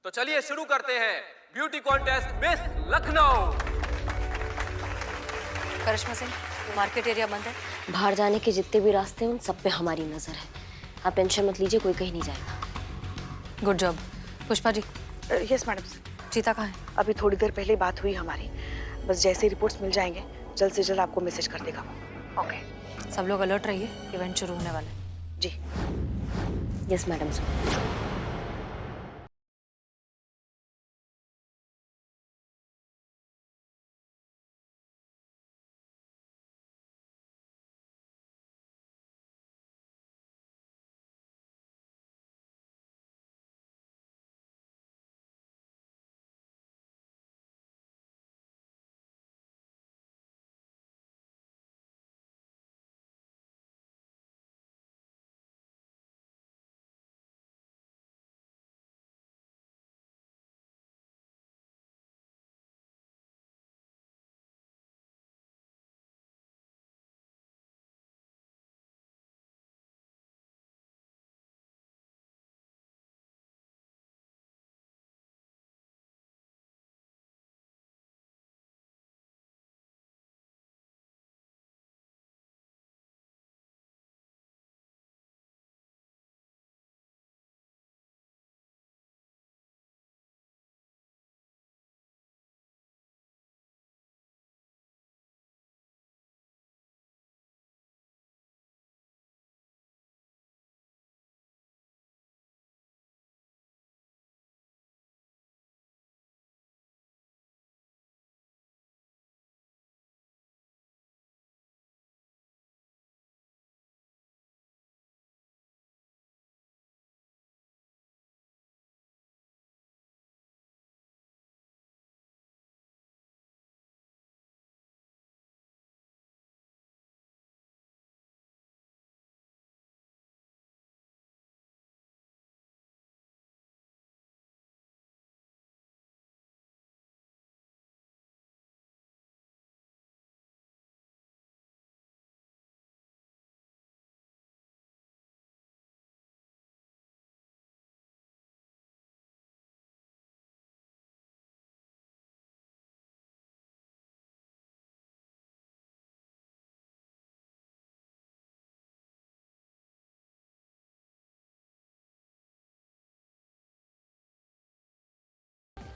तो चलिए शुरू करते हैं ब्यूटी कॉन्टेस्ट मिस लखनऊ। करिश्मा सिंह, मार्केट एरिया बंद है। बाहर जाने के जितने भी रास्ते हैं उन सब पे हमारी नजर है। आप टेंशन मत लीजिए, कोई कहीं नहीं जाएगा। Good job. Pushpa ji. Yes madam. चीता कहाँ है? अभी थोड़ी देर पहले बात हुई हमारी, बस जैसे ही रिपोर्ट्स मिल जाएंगे जल्द से जल्द आपको मैसेज कर देगा। ओके। सब लोग अलर्ट रहिए, इवेंट शुरू होने वाला है। जी। Yes madam sir.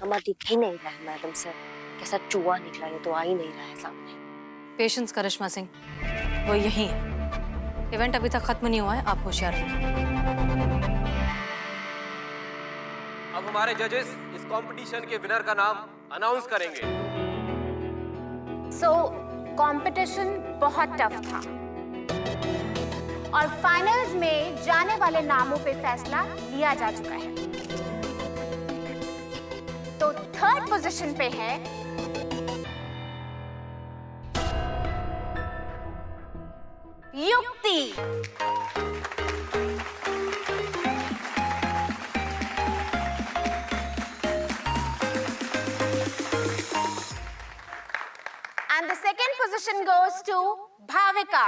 हमारा दिख ही नहीं रहा है मैडम सर। कैसा चूहा निकला, ये तो आ ही नहीं रहा है सामने। पेशेंस करिश्मा सिंह, वो यही है। इवेंट अभी तक खत्म नहीं हुआ है, आप होशियार रहिए। अब हमारे जजेस इस कंपटीशन के विनर का नाम अनाउंस करेंगे। कंपटीशन बहुत टफ था और फाइनल्स में जाने वाले नामों पे फैसला लिया जा चुका है। तो थर्ड पोजीशन पे है युक्ति। And the second position goes to Bhavika.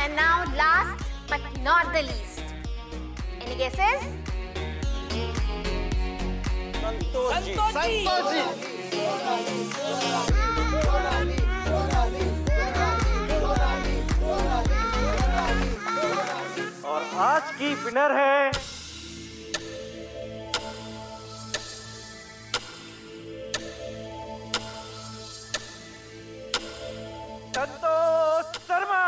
And now last but not the least. Any guesses? और आज की विनर है संतोष शर्मा।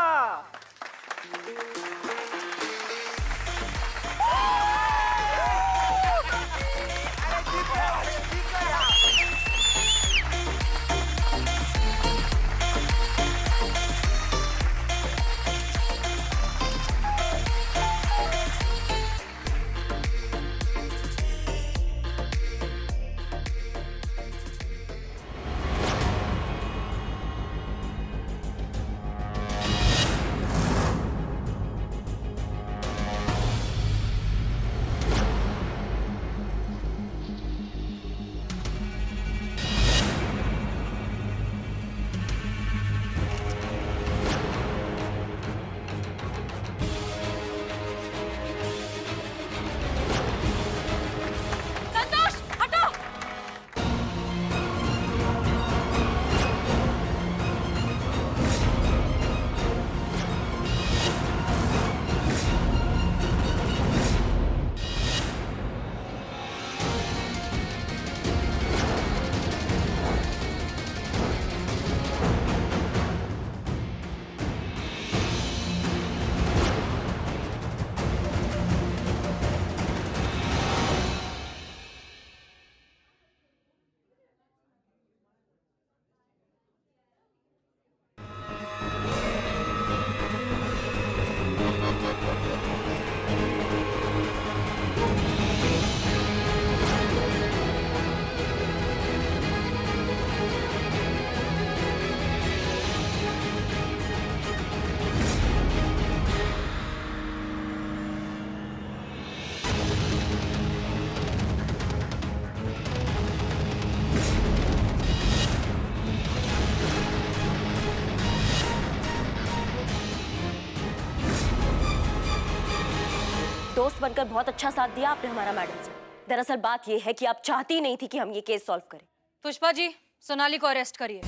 दोस्त बनकर बहुत अच्छा साथ दिया आपने हमारा मैडम से। दरअसल बात ये है कि आप चाहती नहीं थी कि हम ये केस सॉल्व करें। पुष्पा जी, सोनाली को अरेस्ट करिए।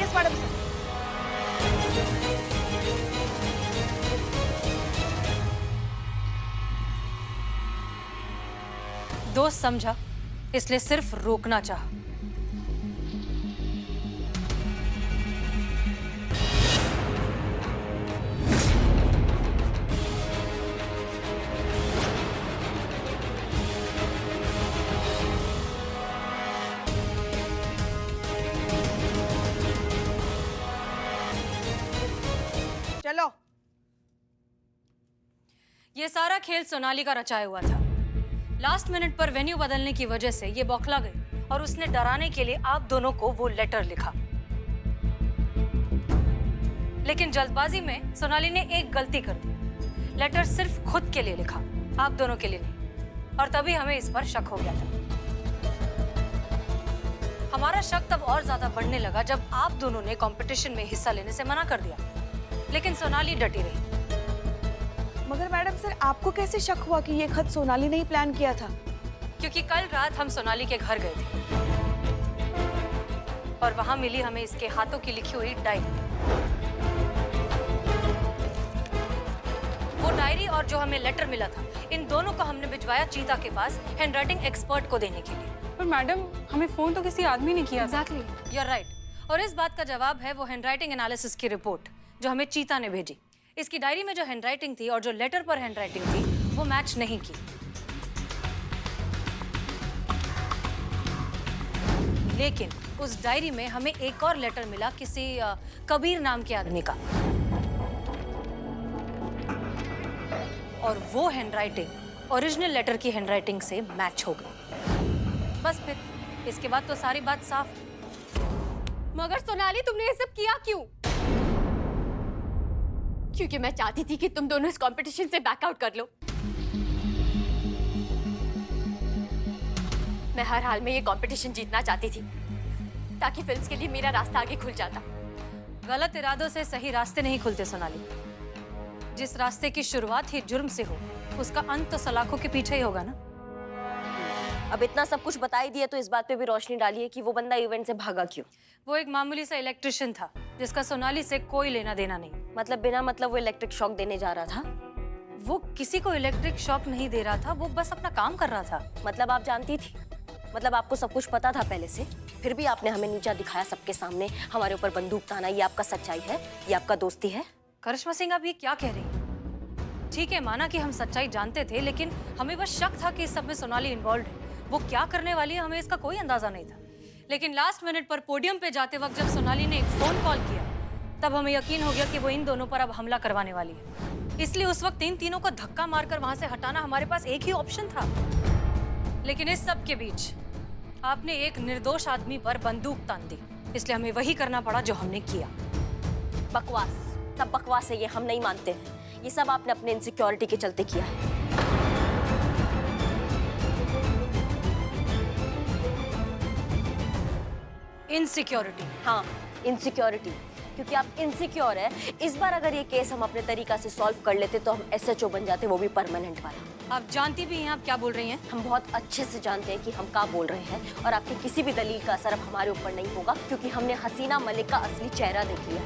Yes madam sir. दोस्त समझा, इसलिए सिर्फ रोकना चाहा। चलो। ये सारा खेल सोनाली का रचाया हुआ था। लास्ट मिनट पर वेन्यू बदलने की वजह से ये बौखला गई और उसने डराने के लिए आप दोनों को वो लेटर लिखा। लेकिन जल्दबाजी में सोनाली ने एक गलती कर दी। लेटर सिर्फ खुद के लिए लिखा, आप दोनों के लिए नहीं। और तभी हमें इस पर शक हो गया था। हमारा शक तब और ज्यादा बढ़ने लगा जब आप दोनों ने कंपटीशन में हिस्सा लेने से मना कर दिया। लेकिन सोनाली डटी रही। मगर मैडम सर, आपको कैसे शक हुआ कि ये खत सोनाली ने ही प्लान किया था? क्योंकि कल रात हम सोनाली के घर गए थे और वहां मिली हमें इसके हाथों की लिखी हुई डायरी। वो डायरी और जो हमें लेटर मिला था, इन दोनों को हमने भिजवाया चीता के पास हैंडराइटिंग एक्सपर्ट को देने के लिए। पर मैडम, हमें फोन तो किसी आदमी ने किया। Exactly, you are right. और इस बात का जवाब है वो हैंडराइटिंग एनालिसिस की रिपोर्ट जो हमें चीता ने भेजी। इसकी डायरी में जो हैंडराइटिंग थी और जो लेटर पर हैंडराइटिंग थी वो मैच नहीं की। लेकिन उस डायरी में हमें एक और लेटर मिला किसी कबीर नाम के आदमी का, और वो हैंडराइटिंग ओरिजिनल लेटर की हैंडराइटिंग से मैच हो गई। बस फिर इसके बाद तो सारी बात साफ। मगर सोनाली, तुमने ये सब किया क्यों? क्योंकि मैं चाहती थी कि तुम दोनों इस कंपटीशन से बैकआउट कर लो। मैं हर हाल में ये कंपटीशन जीतना चाहती थी ताकि फिल्म्स के लिए मेरा रास्ता आगे खुल जाता। गलत इरादों से सही रास्ते नहीं खुलते सोनाली। जिस रास्ते की शुरुआत ही जुर्म से हो, उसका अंत तो सलाखों के पीछे ही होगा ना। अब इतना सब कुछ बता ही दिया तो इस बात पे भी रोशनी डालिए कि वो बंदा इवेंट से भागा क्यों? वो एक मामूली सा इलेक्ट्रिशियन था जिसका सोनाली से कोई लेना देना नहीं। मतलब बिना मतलब वो इलेक्ट्रिक शॉक देने जा रहा था? वो किसी को इलेक्ट्रिक शॉक नहीं दे रहा था, वो बस अपना काम कर रहा था। मतलब आप जानती थी? मतलब आपको सब कुछ पता था पहले से? फिर भी आपने हमें नीचा दिखाया सबके सामने, हमारे ऊपर बंदूक ताना। ये आपका सच्चाई है? ये आपका दोस्ती है? करिश्मा सिंह, आप ये क्या कह रही हैं? ठीक है, माना कि हम सच्चाई जानते थे, लेकिन हमें बस शक था कि इस सब में सोनाली इन्वॉल्व है। वो क्या करने वाली है हमें इसका कोई अंदाजा नहीं था। लेकिन लास्ट मिनट पर पोडियम पे जाते वक्त जब सोनाली ने एक फोन कॉल किया, तब हमें यकीन हो गया कि वो इन दोनों पर अब हमला करवाने वाली है। इसलिए उस वक्त इन तीनों को धक्का मारकर वहां से हटाना हमारे पास एक ही ऑप्शन था। लेकिन इस सब के बीच आपने एक निर्दोष आदमी पर बंदूक तान दी, इसलिए हमें वही करना पड़ा जो हमने किया। बकवास, सब बकवास है, ये हम नहीं मानते हैं। ये सब आपने अपने इनसिक्योरिटी के चलते किया है। इनसिक्योरिटी? हाँ, इनसिक्योरिटी, क्योंकि आप इनसिक्योर है। इस बार अगर ये केस हम अपने तरीका से सॉल्व कर लेते तो हम SHO बन जाते, वो भी परमानेंट वाला। आप जानती भी हैं आप क्या बोल रही हैं? हम बहुत अच्छे से जानते हैं कि हम क्या बोल रहे हैं, और आपकी किसी भी दलील का असर अब हमारे ऊपर नहीं होगा, क्योंकि हमने हसीना मलिक का असली चेहरा देख लिया।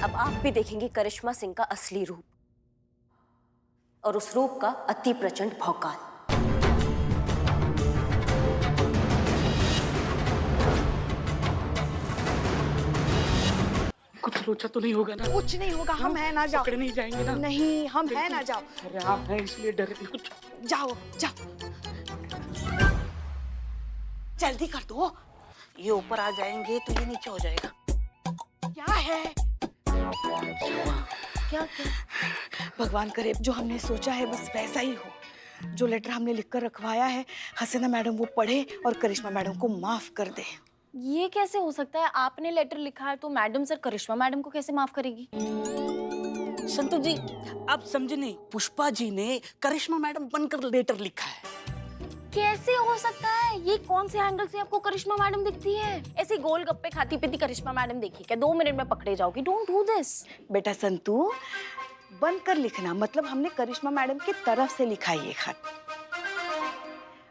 अब आप भी देखेंगे करिश्मा सिंह का असली रूप, और उस रूप का अति प्रचंड भौकाल। कुछ लोचा तो नहीं होगा ना? कुछ नहीं होगा, हम है ना। जाओ। पकड़े नहीं जाएंगे ना? नहीं, हम है ना। जाओ। अरे आप हैं इसलिए डरे नहीं कुछ। जाओ जाओ, जल्दी कर दो। ये ऊपर आ जाएंगे तो ये नीचे हो जाएगा। क्या है? क्या? भगवान करे जो हमने सोचा है बस वैसा ही हो। जो लेटर हमने लिखकर रखवाया है, हसीना मैडम वो पढ़े और करिश्मा मैडम को माफ कर दे। ये कैसे हो सकता है? आपने लेटर लिखा है तो मैडम सर करिश्मा मैडम को कैसे माफ करेगी? संतू जी आप समझे नहीं, पुष्पा जी ने करिश्मा मैडम बनकर लेटर लिखा है। कैसे हो सकता है? ये कौन से एंगल से आपको करिश्मा मैडम दिखती है? ऐसी गोलगप्पे खाती पीती करिश्मा मैडम देखी क्या? 2 मिनट में पकड़े जाओगी। Don't do this. बेटा संतू, बनकर लिखना मतलब हमने करिश्मा मैडम की तरफ से लिखा है ये खत।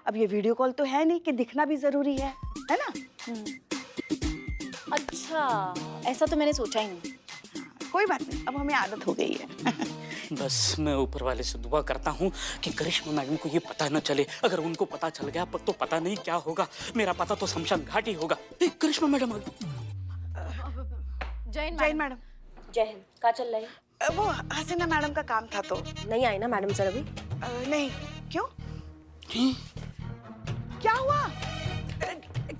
अब ये वीडियो कॉल तो है नहीं कि दिखना भी जरूरी है ना? अच्छा, ऐसा तो मैंने सोचा ही नहीं। कोई बात नहीं, अब हमें आदत हो गई है। बस मैं ऊपर वाले से दुआ करता हूँ कि करिश्मा मैडम को ये पता न चले। अगर उनको पता चल गया तो पता नहीं क्या होगा। मेरा पता तो शमशान घाट ही होगा। करिश्मा मैडम आ गई। जैन मैडम। जय हिंद। क्या चल रहा है? वो हसीना मैडम का काम था तो। नहीं आई ना मैडम सर अभी? नहीं। क्यों? क्या हुआ?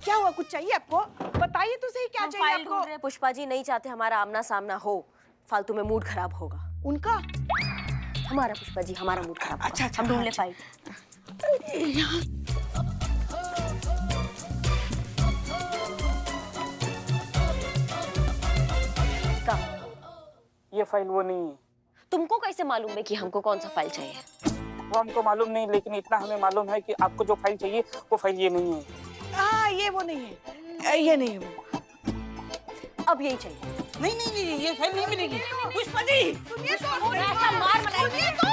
क्या हुआ? कुछ चाहिए आपको? बताइए तो सही, क्या चाहिए आपको? ढूंढ रहे हैं पुष्पा जी, नहीं चाहते हमारा आमना सामना हो। फालतू में मूड खराब होगा उनका। हमारा पुष्पा जी, हमारा मूड खराब होगा। अच्छा, हम ढूंढ ले फाइल। का? ये फाइल वो नहीं है। तुमको कैसे मालूम है कि हमको कौन सा फाइल चाहिए? वो हमको मालूम नहीं, लेकिन इतना हमें मालूम है कि आपको जो फाइल चाहिए वो फाइल ये नहीं है। हाँ, ये वो नहीं है, ये नहीं है वो। अब यही चाहिए। नहीं नहीं नहीं, ये फाइल नहीं मिलेगी। पुष्पा जी सुनिए तो, ऐसा मार मनाइए। सुनिए तो।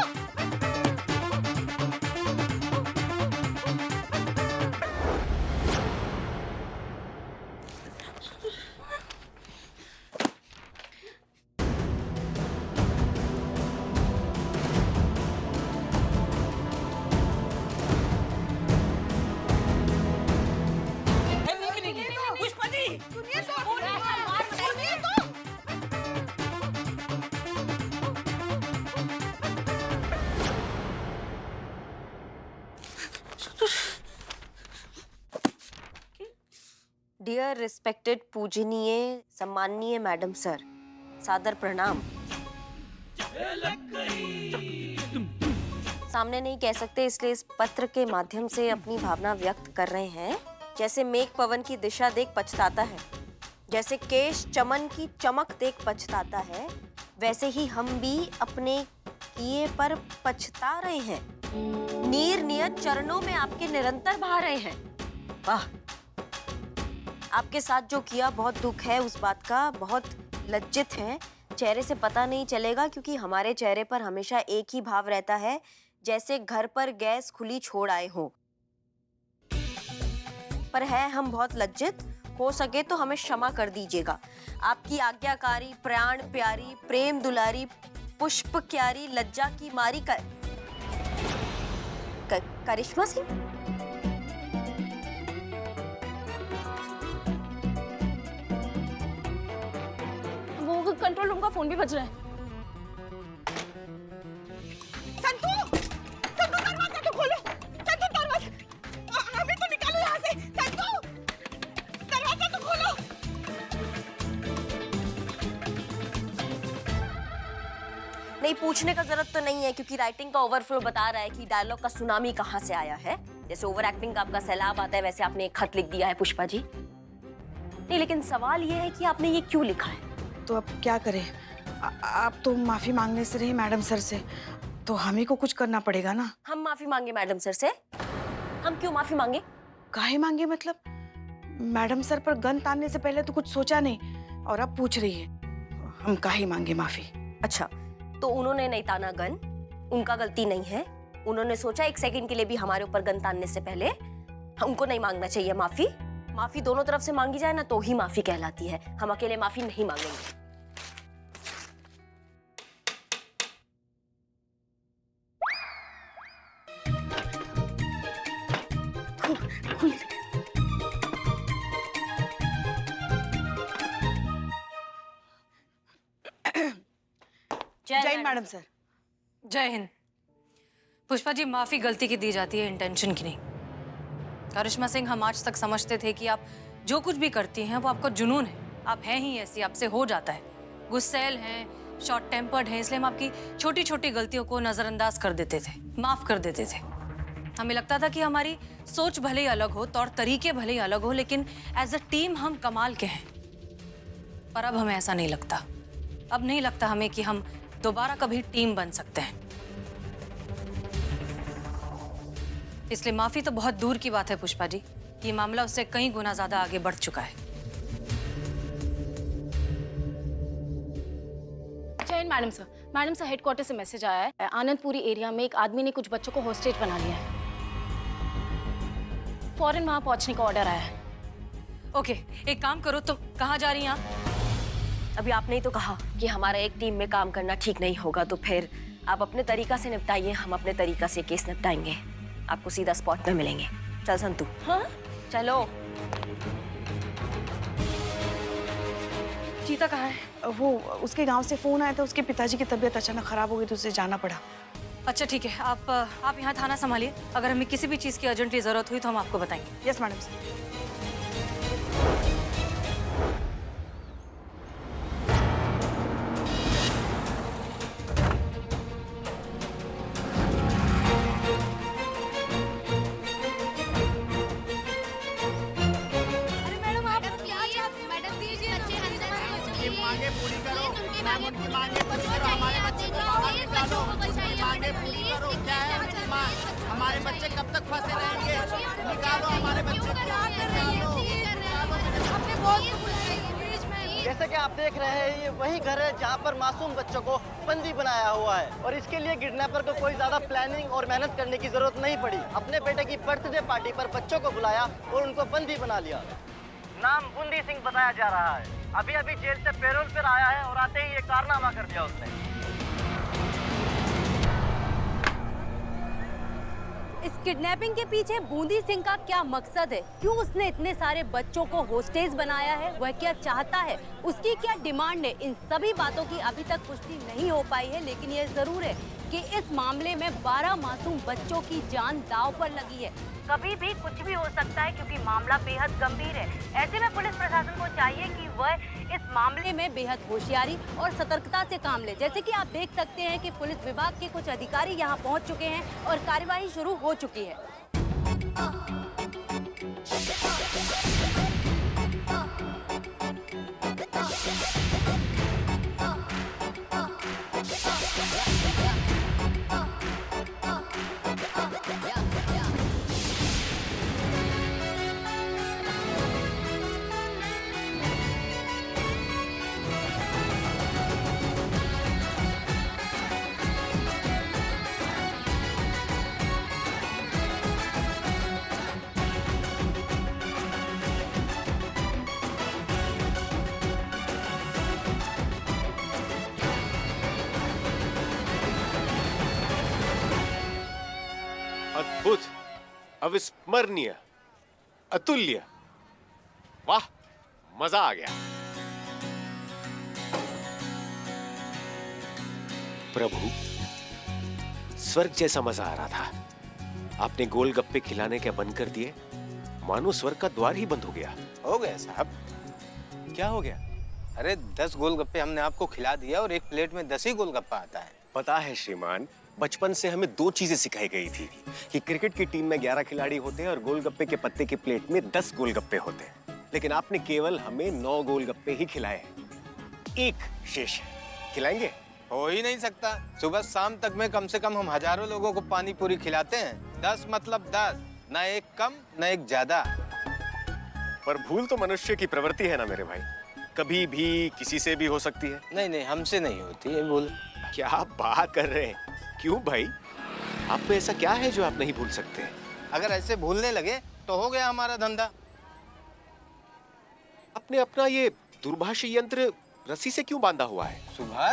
पुष्पा जी सुनिए तो। ऐसा मार सुनिए तो। डियर रिस्पेक्टेड पूजनीय सम्माननीय मैडम सर, सादर प्रणाम। सामने नहीं कह सकते, इसलिए इस पत्र के माध्यम से अपनी भावना व्यक्त कर रहे हैं। जैसे मेघ पवन की दिशा देख पछताता है, जैसे केश चमन की चमक देख पछताता है, वैसे ही हम भी अपने किए पर पछता रहे हैं। नीर नियत चरणों में आपके निरंतर बहा रहे हैं। वाह, आपके साथ जो किया बहुत दुख है उस बात का, बहुत लज्जित हैं। चेहरे से पता नहीं चलेगा क्योंकि हमारे चेहरे पर हमेशा एक ही भाव रहता है, जैसे घर पर गैस खुली छोड़ आए हो। पर है हम बहुत लज्जित, हो सके तो हमें क्षमा कर दीजिएगा। आपकी आज्ञाकारी, प्राण प्यारी, प्रेम दुलारी, पुष्प क्यारी, लज्जा की मारी करिश्मा सिंह। वो कंट्रोल रूम का फोन भी बज रहा है। संतू, संतू दरवाजा तो खोलो। संतू दरवाजा, हमें तो निकालो यहाँ से। संतू, दरवाजा तो खोलो। नहीं, पूछने का जरूरत तो नहीं है क्योंकि राइटिंग का ओवरफ्लो बता रहा है कि डायलॉग का सुनामी कहाँ से आया है। जैसे ओवर एक्टिंग का आपका सैलाब आता है, वैसे आपने एक खत लिख दिया है पुष्पा जी। नहीं, लेकिन सवाल ये है कि आपने ये क्यों लिखा है? तो अब क्या करें? आप तो माफी मांगने से रही मैडम सर से, तो हमें को कुछ करना पड़ेगा ना। हम माफी मांगे मैडम सर से? हम क्यों माफी मांगे? काहे मांगे मतलब? मैडम सर पर गन तानने से पहले तो कुछ सोचा नहीं और अब पूछ रही है। हम काहे मांगे माफी? अच्छा, तो उन्होंने नहीं ताना गन, उनका गलती नहीं है। उन्होंने सोचा 1 सेकंड के लिए भी हमारे ऊपर गन तानने से पहले हमको नहीं मांगना चाहिए माफी। माफी दोनों तरफ से मांगी जाए ना तो ही माफी कहलाती है। हम अकेले माफी नहीं मांगेंगे। जय मैडम सर। जय हिंद। पुष्पा जी, माफी गलती की दी जाती है, इंटेंशन की नहीं। करिश्मा सिंह, हम आज तक समझते थे कि आप जो कुछ भी करती हैं वो आपका जुनून है। आप हैं ही ऐसी, आपसे हो जाता है। गुस्सैल हैं, शॉर्ट टेम्पर्ड हैं, इसलिए हम आपकी छोटी छोटी गलतियों को नजरअंदाज कर देते थे, माफ कर देते थे। हमें लगता था कि हमारी सोच भले ही अलग हो, तौर तरीके भले ही अलग हो, लेकिन एज अ टीम हम कमाल के हैं। पर अब हमें ऐसा नहीं लगता। अब नहीं लगता हमें कि हम दोबारा कभी टीम बन सकते हैं। इसलिए माफी तो बहुत दूर की बात है पुष्पा जी, ये मामला उससे कई गुना ज्यादा आगे बढ़ चुका है। जैन मैडम सर हेडक्वार्टर से मैसेज आया है, आनंदपुरी एरिया में एक आदमी ने कुछ बच्चों को होस्टेज बना लिया है। फौरन वहां पहुंचने का ऑर्डर आया है। ओके, एक काम करो, तुम कहाँ जा रही हैं आप? अभी आपने ही तो कहा कि हमारा एक टीम में काम करना ठीक नहीं होगा, तो फिर आप अपने तरीका से निपटाइए, हम अपने तरीका से केस निपटाएंगे। आपको सीधा स्पॉट में मिलेंगे। चल संतू। हाँ चलो। चीता कहाँ है? वो उसके गांव से फोन आया था, उसके पिताजी की तबीयत अचानक खराब हो गई तो उसे जाना पड़ा। अच्छा ठीक है, आप यहाँ थाना संभालिए, अगर हमें किसी भी चीज़ की अर्जेंटली ज़रूरत हुई तो हम आपको बताएंगे। Yes madam sir. हमारे बच्चे कब तक फंसे रहेंगे? निकालो हमारे बच्चे को। जैसे कि आप देख रहे हैं, ये वही घर है जहाँ पर मासूम बच्चों को बंदी बनाया हुआ है और इसके लिए किडनैपर को कोई ज्यादा प्लानिंग और मेहनत करने की जरूरत नहीं पड़ी। अपने बेटे की बर्थडे पार्टी पर बच्चों को बुलाया और उनको बंदी बना लिया। नाम बूंदी सिंह बताया जा रहा है। अभी अभी जेल से पैरोल पर आया है और आते ही ये कारनामा कर दिया उसने। इस किडनैपिंग के पीछे बूंदी सिंह का क्या मकसद है? क्यों उसने इतने सारे बच्चों को होस्टेज बनाया है? वह क्या चाहता है? उसकी क्या डिमांड है? इन सभी बातों की अभी तक पुष्टि नहीं हो पाई है, लेकिन यह जरूर है कि इस मामले में 12 मासूम बच्चों की जान दांव पर लगी है। कभी भी कुछ भी हो सकता है क्योंकि मामला बेहद गंभीर है। ऐसे में पुलिस प्रशासन को चाहिए कि वह इस मामले में बेहद होशियारी और सतर्कता से काम ले। जैसे कि आप देख सकते हैं कि पुलिस विभाग के कुछ अधिकारी यहां पहुंच चुके हैं और कार्यवाही शुरू हो चुकी है। अद्भुत, अविस्मरणीय, अतुल्य, वाह, मजा आ गया। प्रभु, स्वर्ग जैसा मजा आ रहा था। आपने गोलगप्पे खिलाने क्या बंद कर दिए? मानो स्वर्ग का द्वार ही बंद हो गया। हो गया साहब। क्या हो गया? अरे 10 गोलगप्पे हमने आपको खिला दिया और एक प्लेट में 10 ही गोलगप्पा आता है। पता है श्रीमान, बचपन से हमें 2 चीजें सिखाई गई थी कि क्रिकेट की टीम में 11 खिलाड़ी होते हैं और गोलगप्पे के पत्ते की प्लेट में 10 गोलगप्पे होते हैं। लेकिन आपने केवल हमें 9 गोलगप्पे ही खिलाए, एक शेष है। खिलाएंगे? हो ही नहीं सकता। सुबह शाम तक में कम से कम हम हजारों लोगों को पानी पूरी खिलाते हैं। 10 मतलब 10, न एक कम न एक ज्यादा। पर भूल तो मनुष्य की प्रवृत्ति है ना मेरे भाई, कभी भी किसी से भी हो सकती है। नहीं नहीं, हमसे नहीं होती है भूल। क्या बात कर रहे हैं? क्यों भाई, आप में ऐसा क्या है जो आप नहीं भूल सकते? अगर ऐसे भूलने लगे तो हो गया हमारा धंधा। आपने अपना ये दूरभाषी यंत्र रस्सी से क्यों बांधा हुआ है?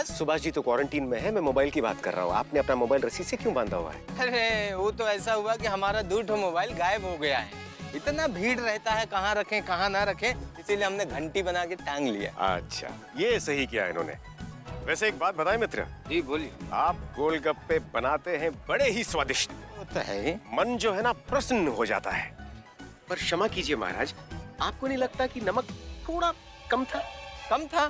सुभाष जी तो क्वारंटीन में है, मैं मोबाइल की बात कर रहा हूँ। आपने अपना मोबाइल रस्सी से क्यों बांधा हुआ है? अरे वो तो ऐसा हुआ कि हमारा 2 मोबाइल गायब हो गया है। इतना भीड़ रहता है, कहाँ रखें कहाँ ना रखें, इसीलिए हमने घंटी बना के टांग लिया। अच्छा, ये सही किया इन्होंने। वैसे एक बात बताएं मित्र। जी बोलिए। आप गोलगप्पे बनाते हैं बड़े ही स्वादिष्ट। होता है। मन जो है ना प्रसन्न हो जाता है। पर क्षमा कीजिए महाराज, आपको नहीं लगता कि नमक थोड़ा कम था? कम था?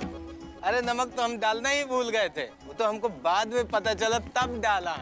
अरे नमक तो हम डालना ही भूल गए थे, वो तो हमको बाद में पता चला तब डाला।